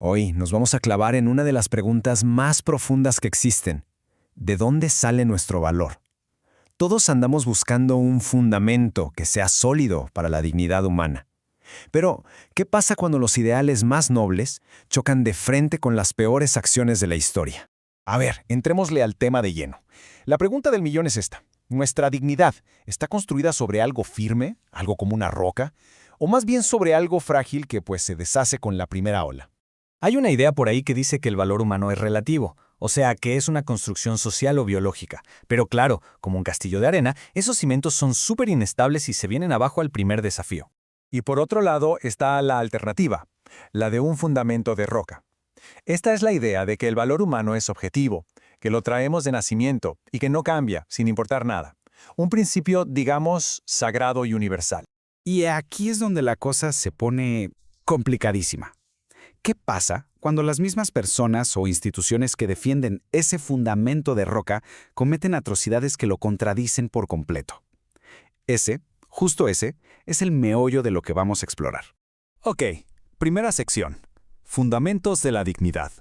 Hoy nos vamos a clavar en una de las preguntas más profundas que existen. ¿De dónde sale nuestro valor? Todos andamos buscando un fundamento que sea sólido para la dignidad humana. Pero, ¿qué pasa cuando los ideales más nobles chocan de frente con las peores acciones de la historia? A ver, entrémosle al tema de lleno. La pregunta del millón es esta. ¿Nuestra dignidad está construida sobre algo firme, algo como una roca, o más bien sobre algo frágil que se deshace con la primera ola? Hay una idea por ahí que dice que el valor humano es relativo, o sea, que es una construcción social o biológica. Pero claro, como un castillo de arena, esos cimientos son súper inestables y se vienen abajo al primer desafío. Y por otro lado está la alternativa, la de un fundamento de roca. Esta es la idea de que el valor humano es objetivo, que lo traemos de nacimiento y que no cambia, sin importar nada. Un principio, digamos, sagrado y universal. Y aquí es donde la cosa se pone complicadísima. ¿Qué pasa cuando las mismas personas o instituciones que defienden ese fundamento de roca cometen atrocidades que lo contradicen por completo? Justo ese, es el meollo de lo que vamos a explorar. Ok, primera sección. Fundamentos de la dignidad.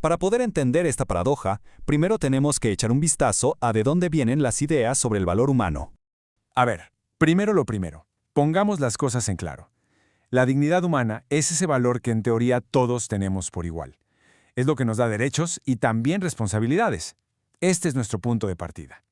Para poder entender esta paradoja, primero tenemos que echar un vistazo a de dónde vienen las ideas sobre el valor humano. A ver, primero lo primero. Pongamos las cosas en claro. La dignidad humana es ese valor que en teoría todos tenemos por igual. Es lo que nos da derechos y también responsabilidades. Este es nuestro punto de partida.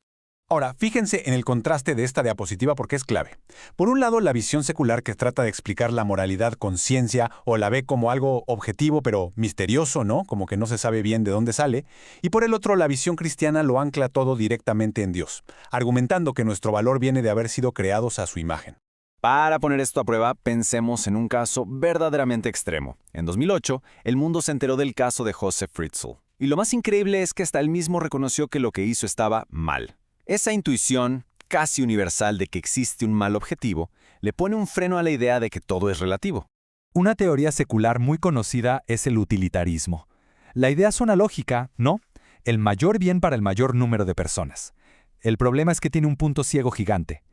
Ahora, fíjense en el contraste de esta diapositiva porque es clave. Por un lado, la visión secular que trata de explicar la moralidad con ciencia o la ve como algo objetivo pero misterioso, ¿no? Como que no se sabe bien de dónde sale. Y por el otro, la visión cristiana lo ancla todo directamente en Dios, argumentando que nuestro valor viene de haber sido creados a su imagen. Para poner esto a prueba, pensemos en un caso verdaderamente extremo. En 2008, el mundo se enteró del caso de Joseph Fritzl. Y lo más increíble es que hasta él mismo reconoció que lo que hizo estaba mal. Esa intuición, casi universal de que existe un mal objetivo, le pone un freno a la idea de que todo es relativo. Una teoría secular muy conocida es el utilitarismo. La idea suena lógica, ¿no? El mayor bien para el mayor número de personas. El problema es que tiene un punto ciego gigante.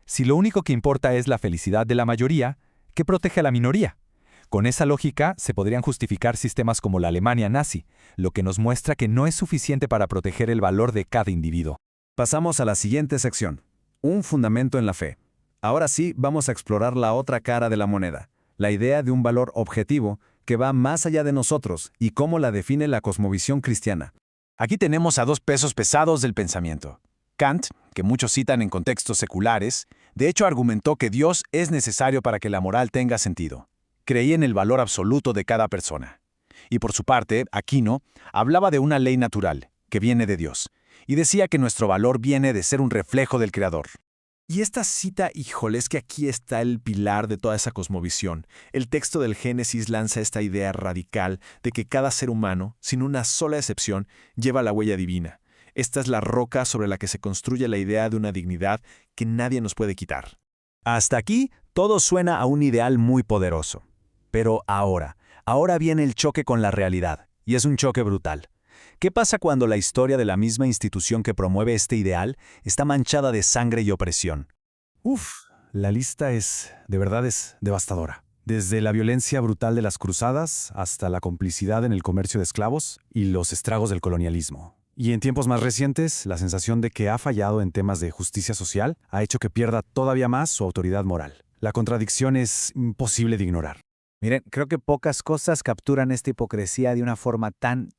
Si lo único que importa es la felicidad de la mayoría, ¿qué protege a la minoría? Con esa lógica se podrían justificar sistemas como la Alemania nazi, lo que nos muestra que no es suficiente para proteger el valor de cada individuo. Pasamos a la siguiente sección. Un fundamento en la fe. Ahora sí, vamos a explorar la otra cara de la moneda, la idea de un valor objetivo que va más allá de nosotros y cómo la define la cosmovisión cristiana. Aquí tenemos a dos pesos pesados del pensamiento. Kant, que muchos citan en contextos seculares, de hecho argumentó que Dios es necesario para que la moral tenga sentido. Creía en el valor absoluto de cada persona. Y por su parte, Aquino hablaba de una ley natural, que viene de Dios, y decía que nuestro valor viene de ser un reflejo del Creador. Y esta cita, híjole, es que aquí está el pilar de toda esa cosmovisión. El texto del Génesis lanza esta idea radical de que cada ser humano, sin una sola excepción, lleva la huella divina. Esta es la roca sobre la que se construye la idea de una dignidad que nadie nos puede quitar. Hasta aquí, todo suena a un ideal muy poderoso. Pero ahora viene el choque con la realidad, y es un choque brutal. ¿Qué pasa cuando la historia de la misma institución que promueve este ideal está manchada de sangre y opresión? La lista de verdad es devastadora. Desde la violencia brutal de las cruzadas hasta la complicidad en el comercio de esclavos y los estragos del colonialismo. Y en tiempos más recientes, la sensación de que ha fallado en temas de justicia social ha hecho que pierda todavía más su autoridad moral. La contradicción es imposible de ignorar. Miren, creo que pocas cosas capturan esta hipocresía de una forma tan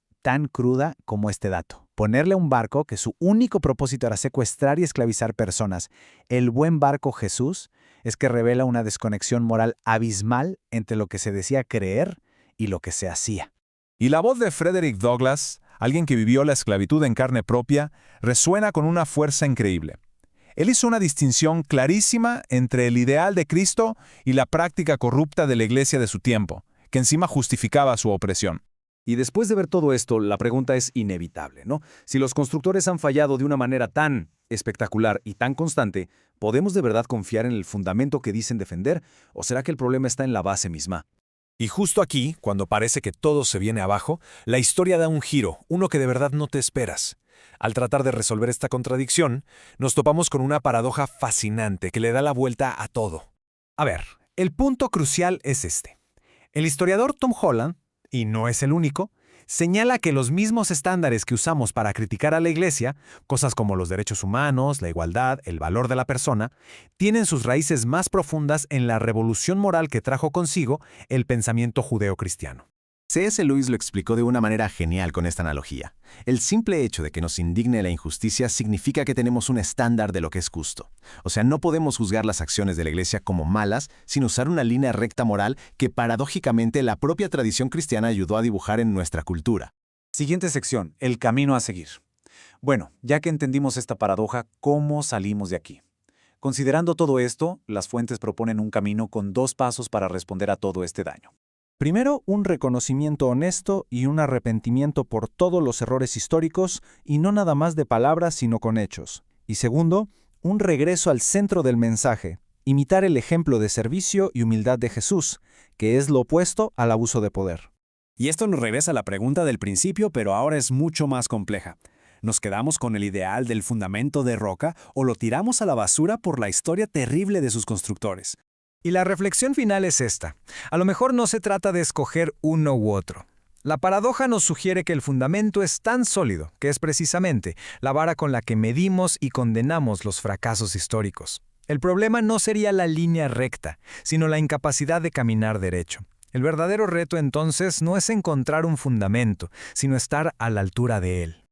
cruda como este dato. Ponerle a un barco que su único propósito era secuestrar y esclavizar personas. El buen barco Jesús es que revela una desconexión moral abismal entre lo que se decía creer y lo que se hacía. Y la voz de Frederick Douglass, alguien que vivió la esclavitud en carne propia, resuena con una fuerza increíble. Él hizo una distinción clarísima entre el ideal de Cristo y la práctica corrupta de la iglesia de su tiempo, que encima justificaba su opresión. Y después de ver todo esto, la pregunta es inevitable, ¿no? Si los constructores han fallado de una manera tan espectacular y tan constante, ¿podemos de verdad confiar en el fundamento que dicen defender? ¿O será que el problema está en la base misma? Y justo aquí, cuando parece que todo se viene abajo, la historia da un giro, uno que de verdad no te esperas. Al tratar de resolver esta contradicción, nos topamos con una paradoja fascinante que le da la vuelta a todo. A ver, el punto crucial es este. El historiador Tom Holland y no es el único, señala que los mismos estándares que usamos para criticar a la Iglesia, cosas como los derechos humanos, la igualdad, el valor de la persona, tienen sus raíces más profundas en la revolución moral que trajo consigo el pensamiento judeocristiano. C.S. Lewis lo explicó de una manera genial con esta analogía. El simple hecho de que nos indigne la injusticia significa que tenemos un estándar de lo que es justo. O sea, no podemos juzgar las acciones de la Iglesia como malas sin usar una línea recta moral que paradójicamente la propia tradición cristiana ayudó a dibujar en nuestra cultura. Siguiente sección, el camino a seguir. Bueno, ya que entendimos esta paradoja, ¿cómo salimos de aquí? Considerando todo esto, las fuentes proponen un camino con 2 pasos para responder a todo este daño. Primero, un reconocimiento honesto y un arrepentimiento por todos los errores históricos, y no nada más de palabras, sino con hechos. Y segundo, un regreso al centro del mensaje, imitar el ejemplo de servicio y humildad de Jesús, que es lo opuesto al abuso de poder. Y esto nos regresa a la pregunta del principio, pero ahora es mucho más compleja. ¿Nos quedamos con el ideal del fundamento de roca o lo tiramos a la basura por la historia terrible de sus constructores? Y la reflexión final es esta. A lo mejor no se trata de escoger uno u otro. La paradoja nos sugiere que el fundamento es tan sólido que es precisamente la vara con la que medimos y condenamos los fracasos históricos. El problema no sería la línea recta, sino la incapacidad de caminar derecho. El verdadero reto entonces no es encontrar un fundamento, sino estar a la altura de él.